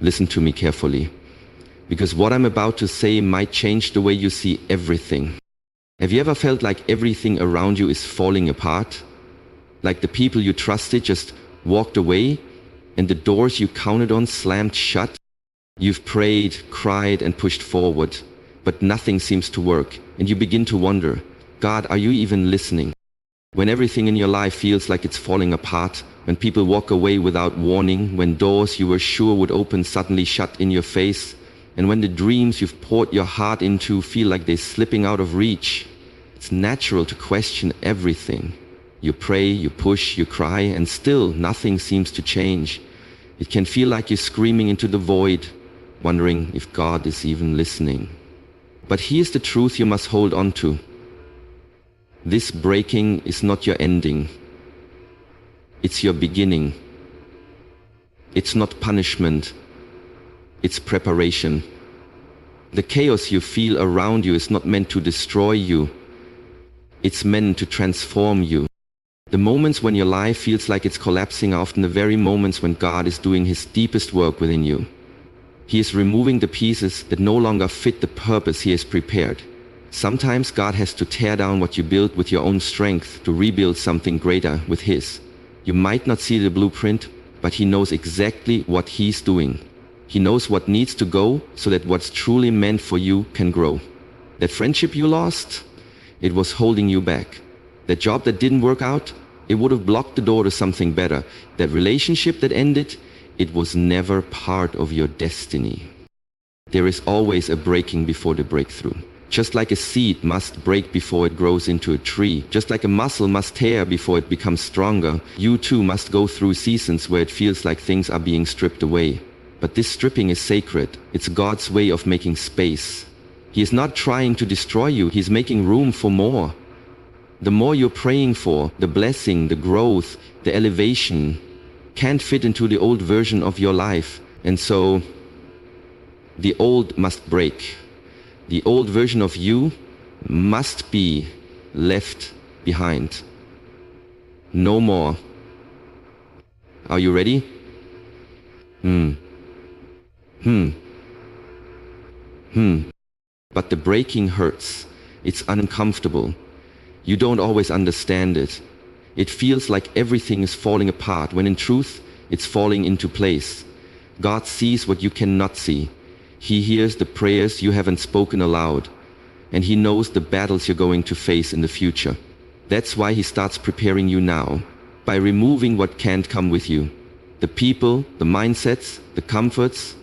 Listen to me carefully, because what I'm about to say might change the way you see everything. Have you ever felt like everything around you is falling apart? Like the people you trusted just walked away and the doors you counted on slammed shut? You've prayed, cried, and pushed forward, but nothing seems to work, and you begin to wonder, God, are you even listening? When everything in your life feels like it's falling apart, when people walk away without warning, when doors you were sure would open suddenly shut in your face, and when the dreams you've poured your heart into feel like they're slipping out of reach, it's natural to question everything. You pray, you push, you cry, and still nothing seems to change. It can feel like you're screaming into the void, wondering if God is even listening. But here's the truth you must hold on to. This breaking is not your ending. It's your beginning. It's not punishment. It's preparation. The chaos you feel around you is not meant to destroy you. It's meant to transform you. The moments when your life feels like it's collapsing are often the very moments when God is doing His deepest work within you. He is removing the pieces that no longer fit the purpose He has prepared. Sometimes God has to tear down what you built with your own strength to rebuild something greater with His. You might not see the blueprint, but He knows exactly what He's doing. He knows what needs to go so that what's truly meant for you can grow. That friendship you lost, it was holding you back. That job that didn't work out, it would have blocked the door to something better. That relationship that ended, it was never part of your destiny. There is always a breaking before the breakthrough. Just like a seed must break before it grows into a tree, just like a muscle must tear before it becomes stronger, you too must go through seasons where it feels like things are being stripped away. But this stripping is sacred. It's God's way of making space. He is not trying to destroy you. He's making room for more. The more you're praying for, the blessing, the growth, the elevation can't fit into the old version of your life. And so the old must break. The old version of you must be left behind. No more. Are you ready? But the breaking hurts. It's uncomfortable. You don't always understand it. It feels like everything is falling apart, when in truth, it's falling into place. God sees what you cannot see. He hears the prayers you haven't spoken aloud, and He knows the battles you're going to face in the future. That's why He starts preparing you now, by removing what can't come with you. The people, the mindsets, the comforts,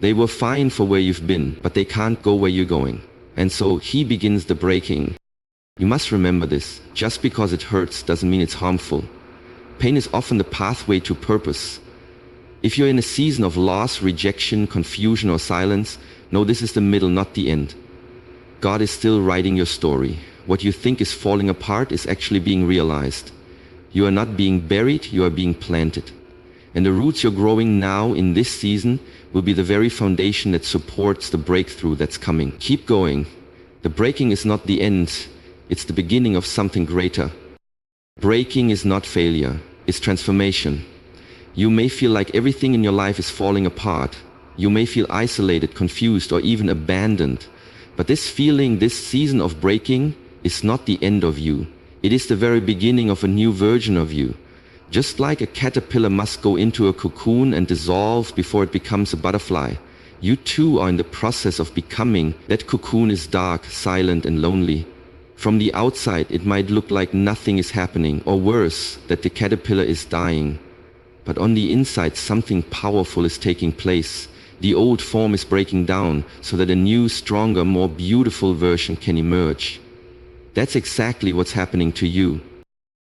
they were fine for where you've been, but they can't go where you're going. And so He begins the breaking. You must remember this. Just because it hurts doesn't mean it's harmful. Pain is often the pathway to purpose. If you're in a season of loss, rejection, confusion, or silence, know this is the middle, not the end. God is still writing your story. What you think is falling apart is actually being realized. You are not being buried, you are being planted. And the roots you're growing now in this season will be the very foundation that supports the breakthrough that's coming. Keep going. The breaking is not the end. It's the beginning of something greater. Breaking is not failure. It's transformation. You may feel like everything in your life is falling apart. You may feel isolated, confused, or even abandoned. But this feeling, this season of breaking, is not the end of you. It is the very beginning of a new version of you. Just like a caterpillar must go into a cocoon and dissolve before it becomes a butterfly, you too are in the process of becoming. That cocoon is dark, silent, and lonely. From the outside, it might look like nothing is happening, or worse, that the caterpillar is dying. But on the inside, something powerful is taking place. The old form is breaking down so that a new, stronger, more beautiful version can emerge. That's exactly what's happening to you.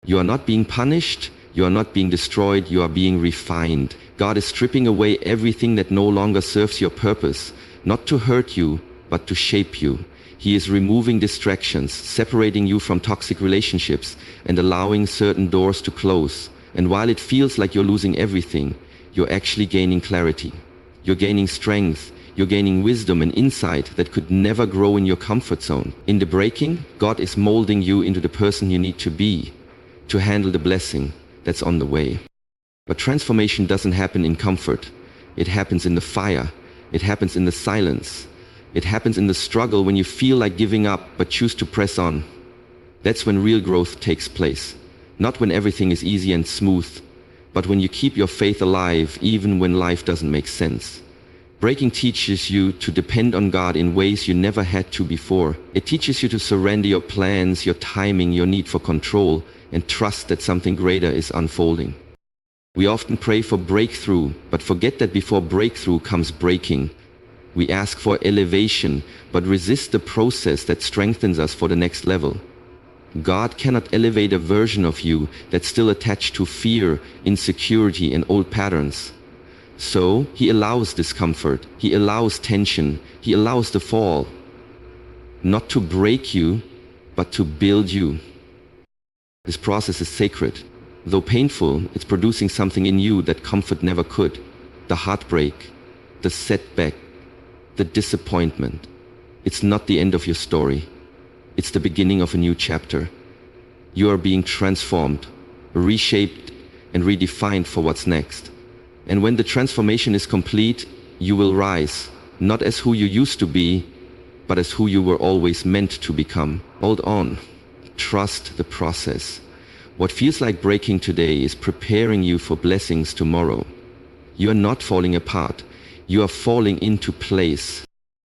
You are not being punished. You are not being destroyed. You are being refined. God is stripping away everything that no longer serves your purpose, not to hurt you, but to shape you. He is removing distractions, separating you from toxic relationships, and allowing certain doors to close. And while it feels like you're losing everything, you're actually gaining clarity. You're gaining strength. You're gaining wisdom and insight that could never grow in your comfort zone. In the breaking, God is molding you into the person you need to be to handle the blessing that's on the way. But transformation doesn't happen in comfort. It happens in the fire. It happens in the silence. It happens in the struggle when you feel like giving up but choose to press on. That's when real growth takes place. Not when everything is easy and smooth, but when you keep your faith alive even when life doesn't make sense. Breaking teaches you to depend on God in ways you never had to before. It teaches you to surrender your plans, your timing, your need for control, and trust that something greater is unfolding. We often pray for breakthrough, but forget that before breakthrough comes breaking. We ask for elevation, but resist the process that strengthens us for the next level. God cannot elevate a version of you that's still attached to fear, insecurity, and old patterns. So, He allows discomfort, He allows tension, He allows the fall. Not to break you, but to build you. This process is sacred. Though painful, it's producing something in you that comfort never could. The heartbreak, the setback, the disappointment. It's not the end of your story. It's the beginning of a new chapter. You are being transformed, reshaped, and redefined for what's next. And when the transformation is complete, you will rise, not as who you used to be, but as who you were always meant to become. Hold on. Trust the process. What feels like breaking today is preparing you for blessings tomorrow. You are not falling apart. You are falling into place.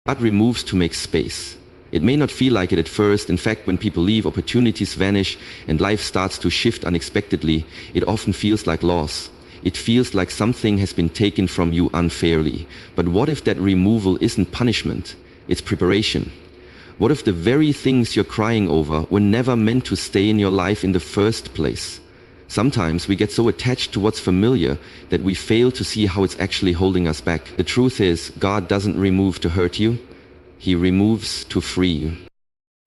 God removes to make space. It may not feel like it at first. In fact, when people leave, opportunities vanish, and life starts to shift unexpectedly, it often feels like loss. It feels like something has been taken from you unfairly. But what if that removal isn't punishment? It's preparation. What if the very things you're crying over were never meant to stay in your life in the first place? Sometimes we get so attached to what's familiar that we fail to see how it's actually holding us back. The truth is, God doesn't remove to hurt you. He removes to free you.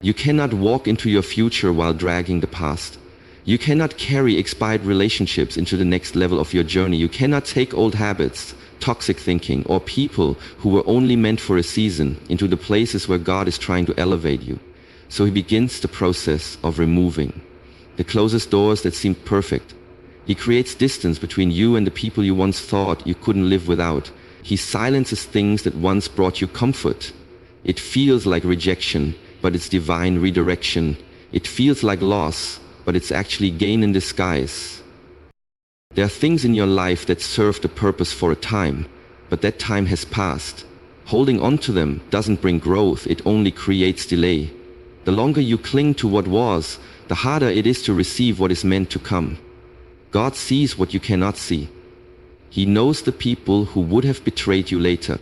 You cannot walk into your future while dragging the past. You cannot carry expired relationships into the next level of your journey. You cannot take old habits, toxic thinking, or people who were only meant for a season into the places where God is trying to elevate you. So He begins the process of removing. He closes doors that seemed perfect. He creates distance between you and the people you once thought you couldn't live without. He silences things that once brought you comfort. It feels like rejection, but it's divine redirection. It feels like loss, but it's actually gain in disguise. There are things in your life that served a purpose for a time, but that time has passed. Holding on to them doesn't bring growth, it only creates delay. The longer you cling to what was, the harder it is to receive what is meant to come. God sees what you cannot see. He knows the people who would have betrayed you later.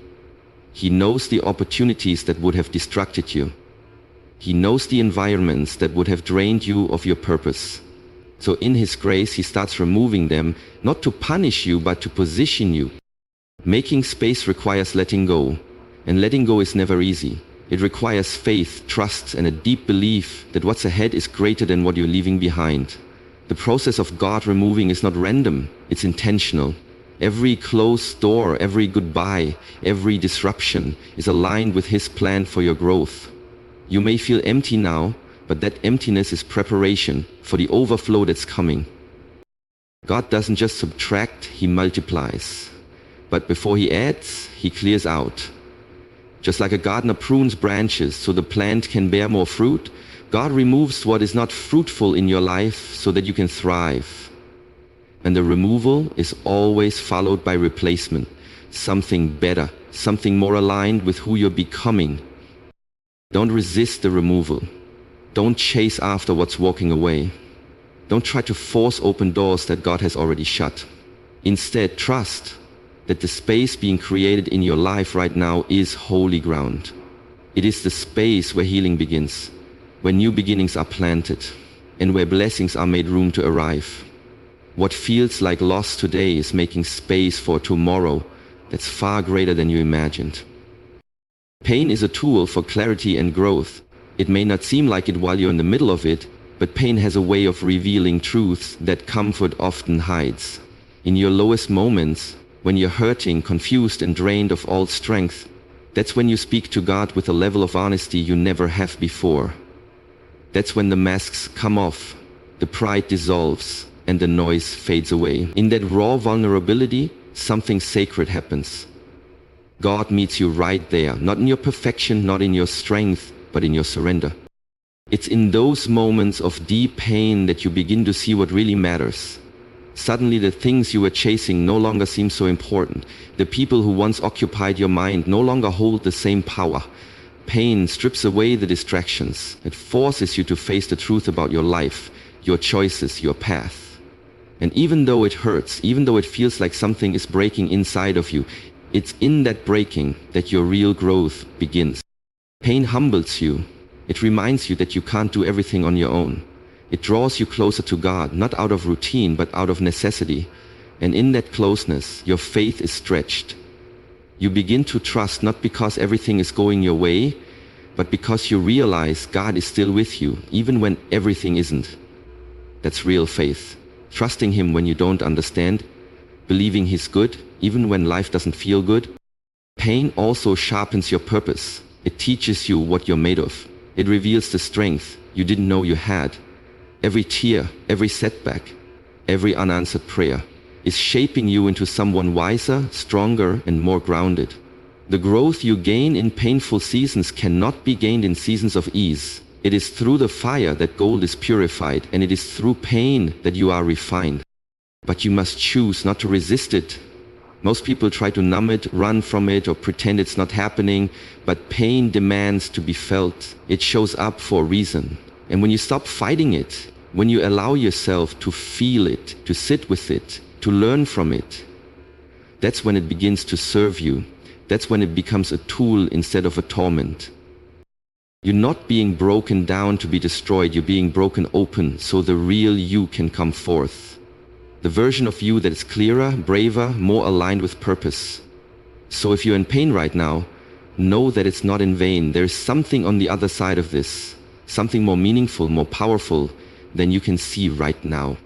He knows the opportunities that would have distracted you. He knows the environments that would have drained you of your purpose. So in His grace, He starts removing them, not to punish you, but to position you. Making space requires letting go, and letting go is never easy. It requires faith, trust, and a deep belief that what's ahead is greater than what you're leaving behind. The process of God removing is not random, it's intentional. Every closed door, every goodbye, every disruption is aligned with His plan for your growth. You may feel empty now, but that emptiness is preparation for the overflow that's coming. God doesn't just subtract, He multiplies. But before He adds, He clears out. Just like a gardener prunes branches so the plant can bear more fruit, God removes what is not fruitful in your life so that you can thrive. And the removal is always followed by replacement, something better, something more aligned with who you're becoming. Don't resist the removal. Don't chase after what's walking away. Don't try to force open doors that God has already shut. Instead, trust that the space being created in your life right now is holy ground. It is the space where healing begins, where new beginnings are planted, and where blessings are made room to arrive. What feels like loss today is making space for tomorrow that's far greater than you imagined. Pain is a tool for clarity and growth. It may not seem like it while you're in the middle of it, but pain has a way of revealing truths that comfort often hides. In your lowest moments, when you're hurting, confused, and drained of all strength, that's when you speak to God with a level of honesty you never have before. That's when the masks come off, the pride dissolves, and the noise fades away. In that raw vulnerability, something sacred happens. God meets you right there, not in your perfection, not in your strength, but in your surrender. It's in those moments of deep pain that you begin to see what really matters. Suddenly the things you were chasing no longer seem so important. The people who once occupied your mind no longer hold the same power. Pain strips away the distractions. It forces you to face the truth about your life, your choices, your path. And even though it hurts, even though it feels like something is breaking inside of you, it's in that breaking that your real growth begins. Pain humbles you. It reminds you that you can't do everything on your own. It draws you closer to God, not out of routine, but out of necessity. And in that closeness, your faith is stretched. You begin to trust not because everything is going your way, but because you realize God is still with you, even when everything isn't. That's real faith. Trusting Him when you don't understand, believing He's good, even when life doesn't feel good. Pain also sharpens your purpose. It teaches you what you're made of. It reveals the strength you didn't know you had. Every tear, every setback, every unanswered prayer is shaping you into someone wiser, stronger, and more grounded. The growth you gain in painful seasons cannot be gained in seasons of ease. It is through the fire that gold is purified, and it is through pain that you are refined. But you must choose not to resist it. Most people try to numb it, run from it, or pretend it's not happening, but pain demands to be felt. It shows up for a reason. And when you stop fighting it, when you allow yourself to feel it, to sit with it, to learn from it, that's when it begins to serve you. That's when it becomes a tool instead of a torment. You're not being broken down to be destroyed, you're being broken open so the real you can come forth. The version of you that is clearer, braver, more aligned with purpose. So if you're in pain right now, know that it's not in vain. There's something on the other side of this. Something more meaningful, more powerful than you can see right now.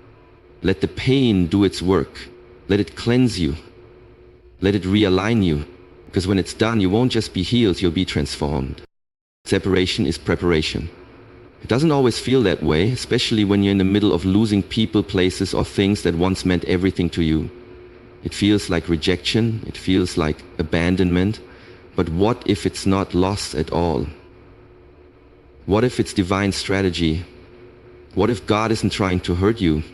Let the pain do its work. Let it cleanse you. Let it realign you. Because when it's done, you won't just be healed, you'll be transformed. Separation is preparation. It doesn't always feel that way, especially when you're in the middle of losing people, places, or things that once meant everything to you. It feels like rejection. It feels like abandonment. But what if it's not loss at all? What if it's divine strategy? What if God isn't trying to hurt you?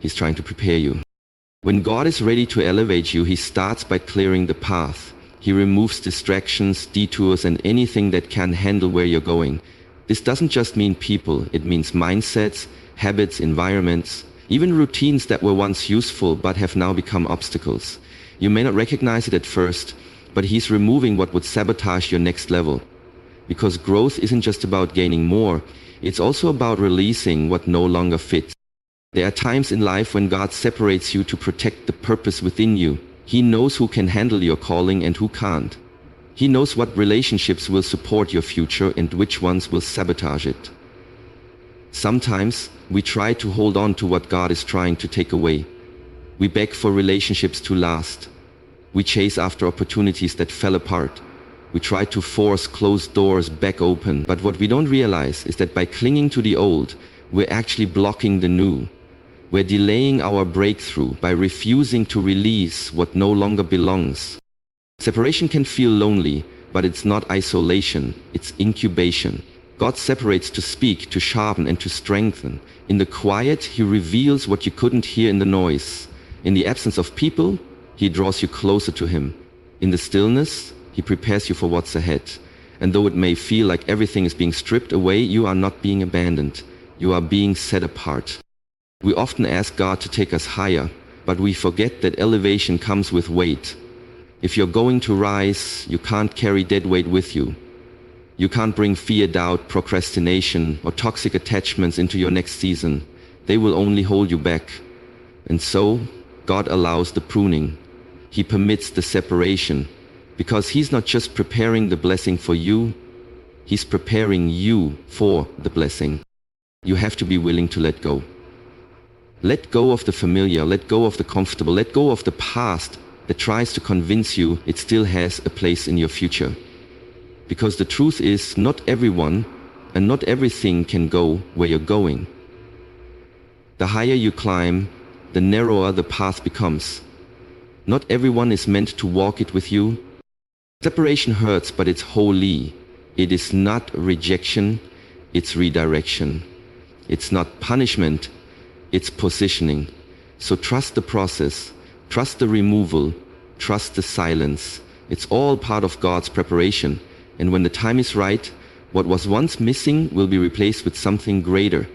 He's trying to prepare you. When God is ready to elevate you, He starts by clearing the path. He removes distractions, detours, and anything that can handle where you're going. This doesn't just mean people. It means mindsets, habits, environments, even routines that were once useful but have now become obstacles. You may not recognize it at first, but He's removing what would sabotage your next level. Because growth isn't just about gaining more, it's also about releasing what no longer fits. There are times in life when God separates you to protect the purpose within you. He knows who can handle your calling and who can't. He knows what relationships will support your future and which ones will sabotage it. Sometimes we try to hold on to what God is trying to take away. We beg for relationships to last. We chase after opportunities that fell apart. We try to force closed doors back open, but what we don't realize is that by clinging to the old, we're actually blocking the new. We're delaying our breakthrough by refusing to release what no longer belongs. Separation can feel lonely, but it's not isolation, it's incubation. God separates to speak, to sharpen, and to strengthen. In the quiet, He reveals what you couldn't hear in the noise. In the absence of people, He draws you closer to Him. In the stillness, He prepares you for what's ahead. And though it may feel like everything is being stripped away, you are not being abandoned. You are being set apart. We often ask God to take us higher, but we forget that elevation comes with weight. If you're going to rise, you can't carry dead weight with you. You can't bring fear, doubt, procrastination, or toxic attachments into your next season. They will only hold you back. And so, God allows the pruning. He permits the separation. Because He's not just preparing the blessing for you, He's preparing you for the blessing. You have to be willing to let go. Let go of the familiar, let go of the comfortable, let go of the past that tries to convince you it still has a place in your future. Because the truth is, not everyone and not everything can go where you're going. The higher you climb, the narrower the path becomes. Not everyone is meant to walk it with you. Separation hurts, but it's holy. It is not rejection, it's redirection. It's not punishment, it's positioning. So trust the process, trust the removal, trust the silence. It's all part of God's preparation. And when the time is right, what was once missing will be replaced with something greater,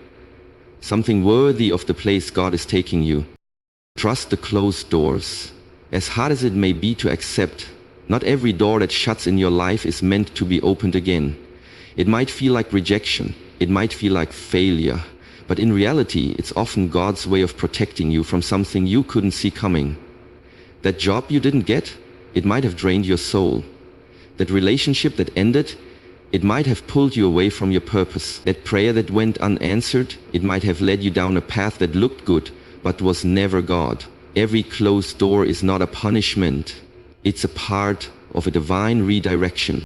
something worthy of the place God is taking you. Trust the closed doors. As hard as it may be to accept, not every door that shuts in your life is meant to be opened again. It might feel like rejection, it might feel like failure, but in reality, it's often God's way of protecting you from something you couldn't see coming. That job you didn't get, it might have drained your soul. That relationship that ended, it might have pulled you away from your purpose. That prayer that went unanswered, it might have led you down a path that looked good, but was never God. Every closed door is not a punishment. It's a part of a divine redirection.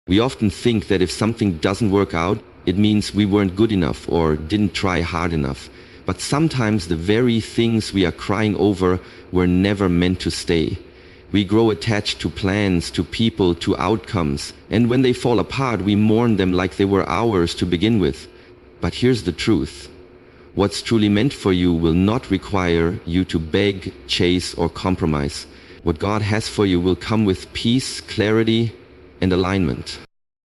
We often think that if something doesn't work out, it means we weren't good enough or didn't try hard enough. But sometimes the very things we are crying over were never meant to stay. We grow attached to plans, to people, to outcomes, and when they fall apart, we mourn them like they were ours to begin with. But here's the truth. What's truly meant for you will not require you to beg, chase, or compromise. What God has for you will come with peace, clarity, and alignment.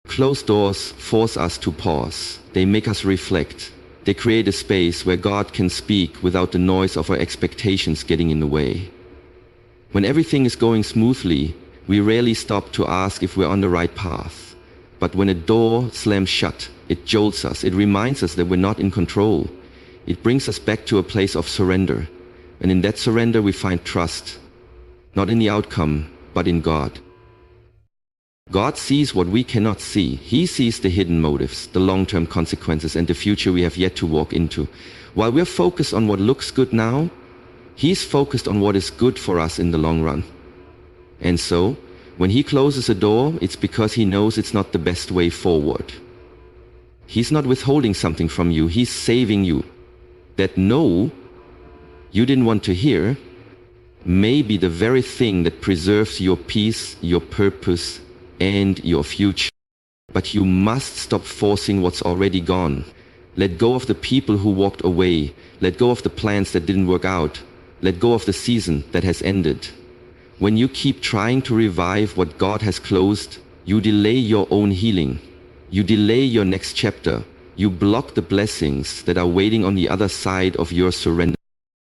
Closed doors force us to pause. They make us reflect. They create a space where God can speak without the noise of our expectations getting in the way. When everything is going smoothly, we rarely stop to ask if we're on the right path. But when a door slams shut, it jolts us. It reminds us that we're not in control. It brings us back to a place of surrender. And in that surrender, we find trust. Not in the outcome, but in God. God sees what we cannot see. He sees the hidden motives, the long-term consequences, and the future we have yet to walk into. While we're focused on what looks good now, He's focused on what is good for us in the long run. And so, when He closes a door, it's because He knows it's not the best way forward. He's not withholding something from you. He's saving you. That no you didn't want to hear may be the very thing that preserves your peace, your purpose, and your future. But you must stop forcing what's already gone. Let go of the people who walked away. Let go of the plans that didn't work out. Let go of the season that has ended. When you keep trying to revive what God has closed, you delay your own healing. You delay your next chapter. You block the blessings that are waiting on the other side of your surrender.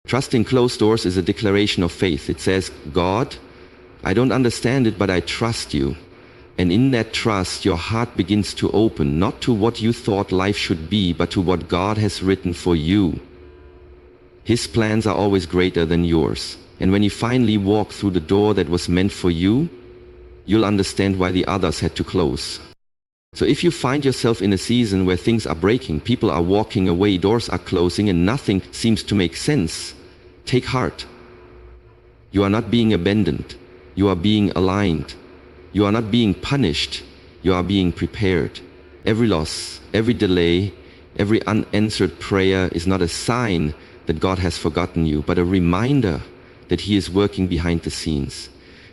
Trusting closed doors is a declaration of faith. It says, God, I don't understand it, but I trust you. And in that trust, your heart begins to open, not to what you thought life should be, but to what God has written for you. His plans are always greater than yours. And when you finally walk through the door that was meant for you, you'll understand why the others had to close. So if you find yourself in a season where things are breaking, people are walking away, doors are closing, and nothing seems to make sense, take heart. You are not being abandoned. You are being aligned. You are not being punished, you are being prepared. Every loss, every delay, every unanswered prayer is not a sign that God has forgotten you, but a reminder that He is working behind the scenes,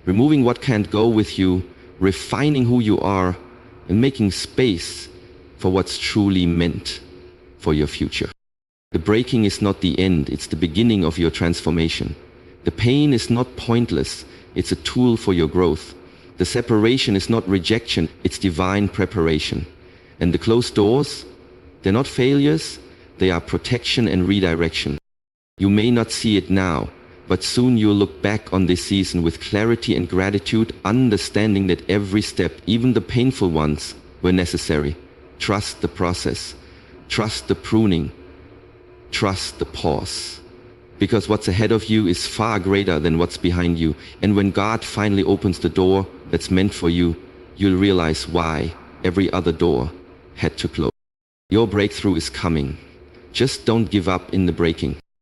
removing what can't go with you, refining who you are, and making space for what's truly meant for your future. The breaking is not the end, it's the beginning of your transformation. The pain is not pointless, it's a tool for your growth. The separation is not rejection, it's divine preparation. And the closed doors, they're not failures, they are protection and redirection. You may not see it now, but soon you'll look back on this season with clarity and gratitude, understanding that every step, even the painful ones, were necessary. Trust the process. Trust the pruning. Trust the pause. Because what's ahead of you is far greater than what's behind you. And when God finally opens the door that's meant for you, you'll realize why every other door had to close. Your breakthrough is coming. Just don't give up in the breaking.